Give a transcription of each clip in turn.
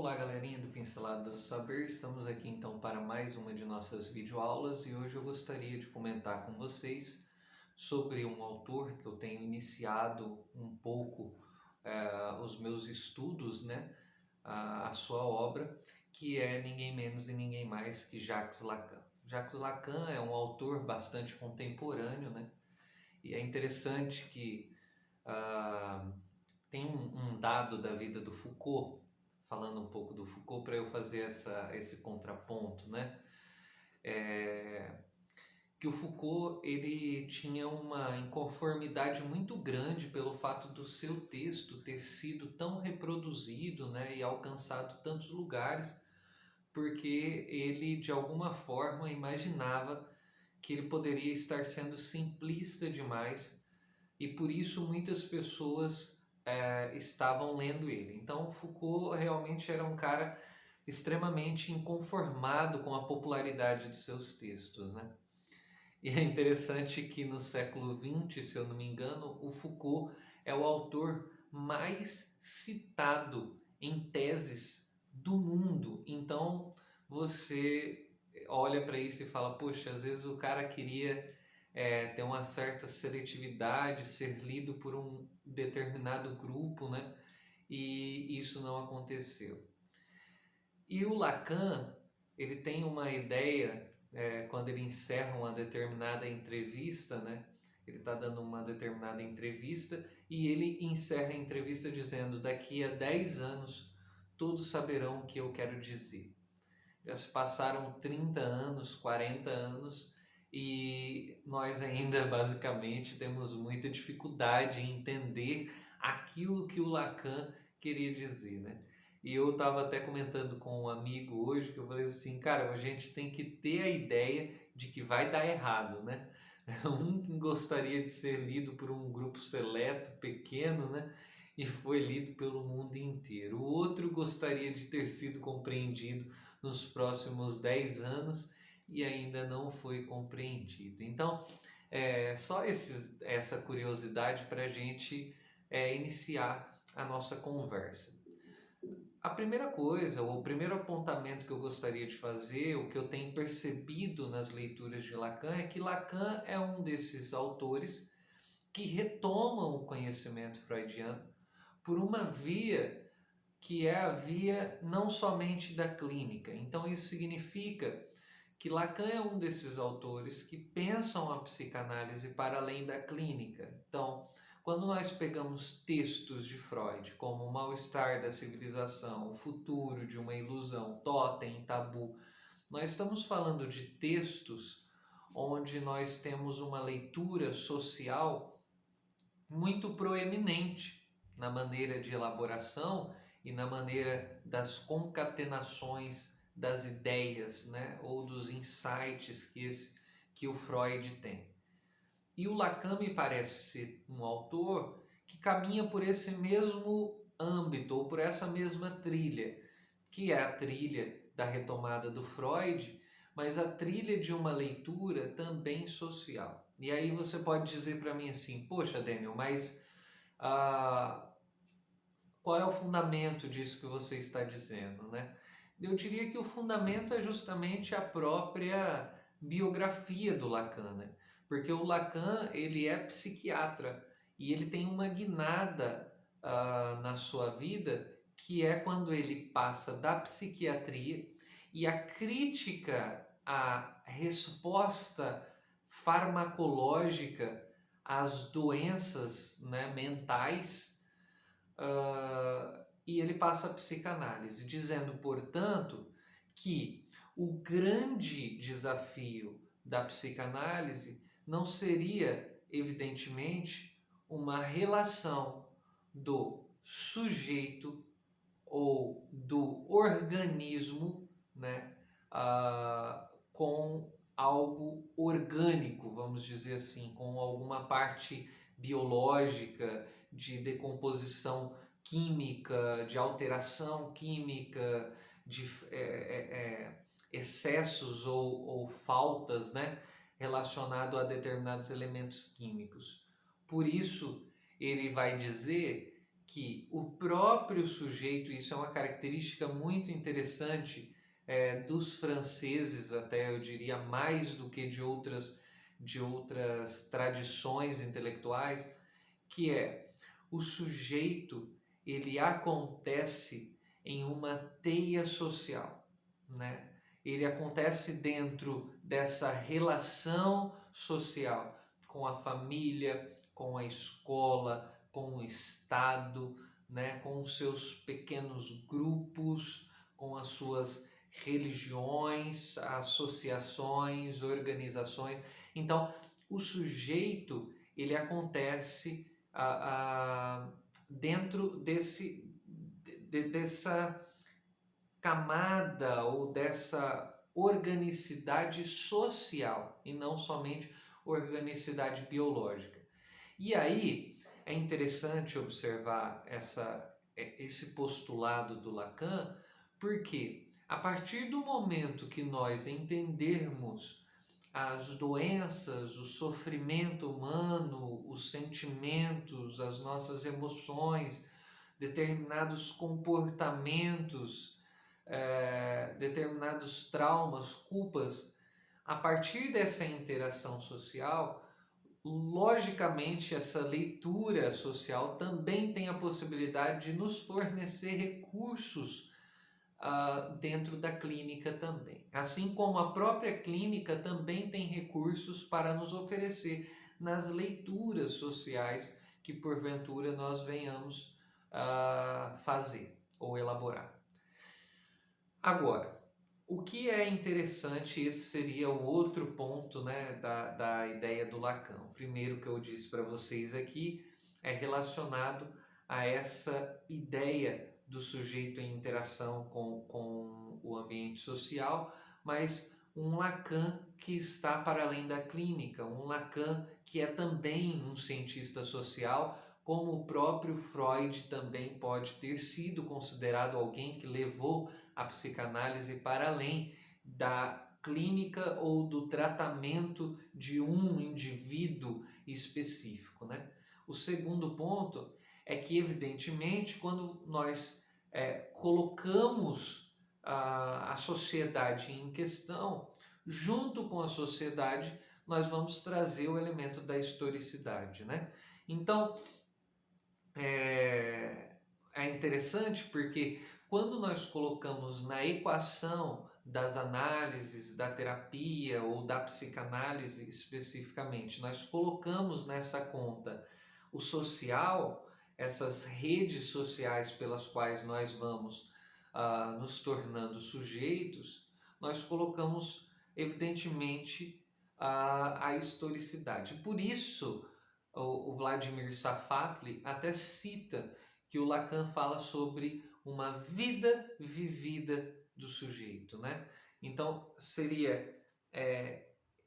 Olá, galerinha do Pincelada do Saber, estamos aqui então para mais uma de nossas videoaulas e hoje eu gostaria de comentar com vocês sobre um autor que eu tenho iniciado um pouco os meus estudos, né, a sua obra, que é ninguém menos e ninguém mais que Jacques Lacan. Jacques Lacan é um autor bastante contemporâneo, né, e é interessante que tem um dado da vida do Foucault, falando um pouco do Foucault, para eu fazer esse contraponto, né? Que o Foucault ele tinha uma inconformidade muito grande pelo fato do seu texto ter sido tão reproduzido, né, e alcançado tantos lugares, porque ele de alguma forma imaginava que ele poderia estar sendo simplista demais e por isso muitas pessoas estavam lendo ele. Então Foucault realmente era um cara extremamente inconformado com a popularidade de seus textos, né? E é interessante que no século XX, se eu não me engano, o Foucault é o autor mais citado em teses do mundo. Então você olha para isso e fala, poxa, às vezes o cara queria ter uma certa seletividade, ser lido por um determinado grupo, né? E isso não aconteceu. E o Lacan, ele tem uma ideia, quando ele encerra uma determinada entrevista, né? Ele está dando uma determinada entrevista e ele encerra a entrevista dizendo: daqui a 10 anos todos saberão o que eu quero dizer. Já se passaram 30 anos, 40 anos e nós ainda basicamente temos muita dificuldade em entender aquilo que o Lacan queria dizer, né? E eu estava até comentando com um amigo hoje que eu falei assim, cara, a gente tem que ter a ideia de que vai dar errado, né? Um gostaria de ser lido por um grupo seleto, pequeno, né? E foi lido pelo mundo inteiro. O outro gostaria de ter sido compreendido nos próximos 10 anos e ainda não foi compreendido. Então, só essa curiosidade para a gente iniciar a nossa conversa. A primeira coisa, ou o primeiro apontamento que eu gostaria de fazer, o que eu tenho percebido nas leituras de Lacan, é que Lacan é um desses autores que retomam o conhecimento freudiano por uma via que é a via não somente da clínica. Então isso significa que Lacan é um desses autores que pensam a psicanálise para além da clínica. Então, quando nós pegamos textos de Freud, como O Mal-Estar da Civilização, O Futuro de uma Ilusão, Totem, Tabu, nós estamos falando de textos onde nós temos uma leitura social muito proeminente na maneira de elaboração e na maneira das concatenações das ideias, né, ou dos insights que o Freud tem. E o Lacan me parece ser um autor que caminha por esse mesmo âmbito, ou por essa mesma trilha, que é a trilha da retomada do Freud, mas a trilha de uma leitura também social. E aí você pode dizer para mim assim, poxa, Daniel, mas ah, qual é o fundamento disso que você está dizendo, né? Eu diria que o fundamento é justamente a própria biografia do Lacan, né? Porque o Lacan, ele é psiquiatra e ele tem uma guinada na sua vida que é quando ele passa da psiquiatria e a crítica à resposta farmacológica às doenças, né, mentais, e ele passa a psicanálise, dizendo, portanto, que o grande desafio da psicanálise não seria, evidentemente, uma relação do sujeito ou do organismo, né, com algo orgânico, vamos dizer assim, com alguma parte biológica, de decomposição química, de alteração química, de excessos ou faltas, né, relacionado a determinados elementos químicos. Por isso, ele vai dizer que o próprio sujeito, isso é uma característica muito interessante dos franceses, até eu diria mais do que de outras tradições intelectuais, que é o sujeito, ele acontece em uma teia social, né? Ele acontece dentro dessa relação social com a família, com a escola, com o Estado, né? Com os seus pequenos grupos, com as suas religiões, associações, organizações. Então, o sujeito, ele acontece dentro dessa camada ou dessa organicidade social e não somente organicidade biológica. E aí é interessante observar esse postulado do Lacan, porque a partir do momento que nós entendermos as doenças, o sofrimento humano, os sentimentos, as nossas emoções, determinados comportamentos, determinados traumas, culpas, a partir dessa interação social, logicamente essa leitura social também tem a possibilidade de nos fornecer recursos dentro da clínica também. Assim como a própria clínica também tem recursos para nos oferecer nas leituras sociais que porventura nós venhamos fazer ou elaborar. Agora, o que é interessante, esse seria o outro ponto, né, da ideia do Lacan. O primeiro que eu disse para vocês aqui é relacionado a essa ideia do sujeito em interação com o ambiente social, mas um Lacan que está para além da clínica, um Lacan que é também um cientista social, como o próprio Freud também pode ter sido considerado alguém que levou a psicanálise para além da clínica ou do tratamento de um indivíduo específico, né? O segundo ponto é que, evidentemente, quando nós colocamos a sociedade em questão, junto com a sociedade, nós vamos trazer o elemento da historicidade, né? Então, é interessante porque quando nós colocamos na equação das análises, da terapia ou da psicanálise especificamente, nós colocamos nessa conta o social, essas redes sociais pelas quais nós vamos nos tornando sujeitos, nós colocamos evidentemente a historicidade. Por isso, o Vladimir Safatli até cita que o Lacan fala sobre uma vida vivida do sujeito, né? Então seria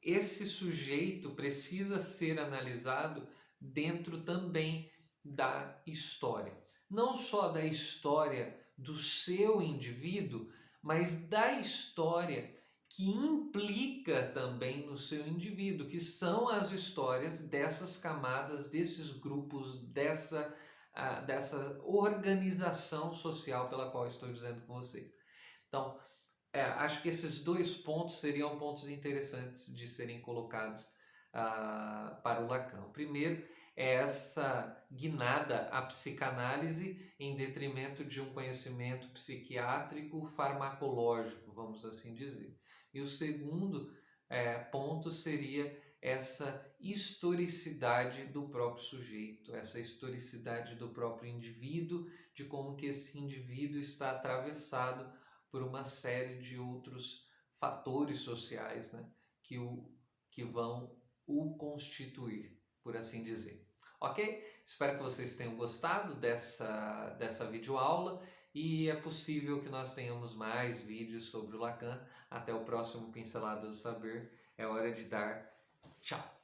esse sujeito precisa ser analisado dentro também da história, não só da história do seu indivíduo, mas da história que implica também no seu indivíduo, que são as histórias dessas camadas, desses grupos, dessa organização social pela qual estou dizendo com vocês. Então, acho que esses dois pontos seriam pontos interessantes de serem colocados para o Lacan. O primeiro é essa guinada à psicanálise em detrimento de um conhecimento psiquiátrico farmacológico, vamos assim dizer. E o segundo ponto seria essa historicidade do próprio sujeito, essa historicidade do próprio indivíduo, de como que esse indivíduo está atravessado por uma série de outros fatores sociais, né, que vão o constituir, por assim dizer. Ok? Espero que vocês tenham gostado dessa videoaula e é possível que nós tenhamos mais vídeos sobre o Lacan. Até o próximo Pinceladas do Saber. É hora de dar tchau!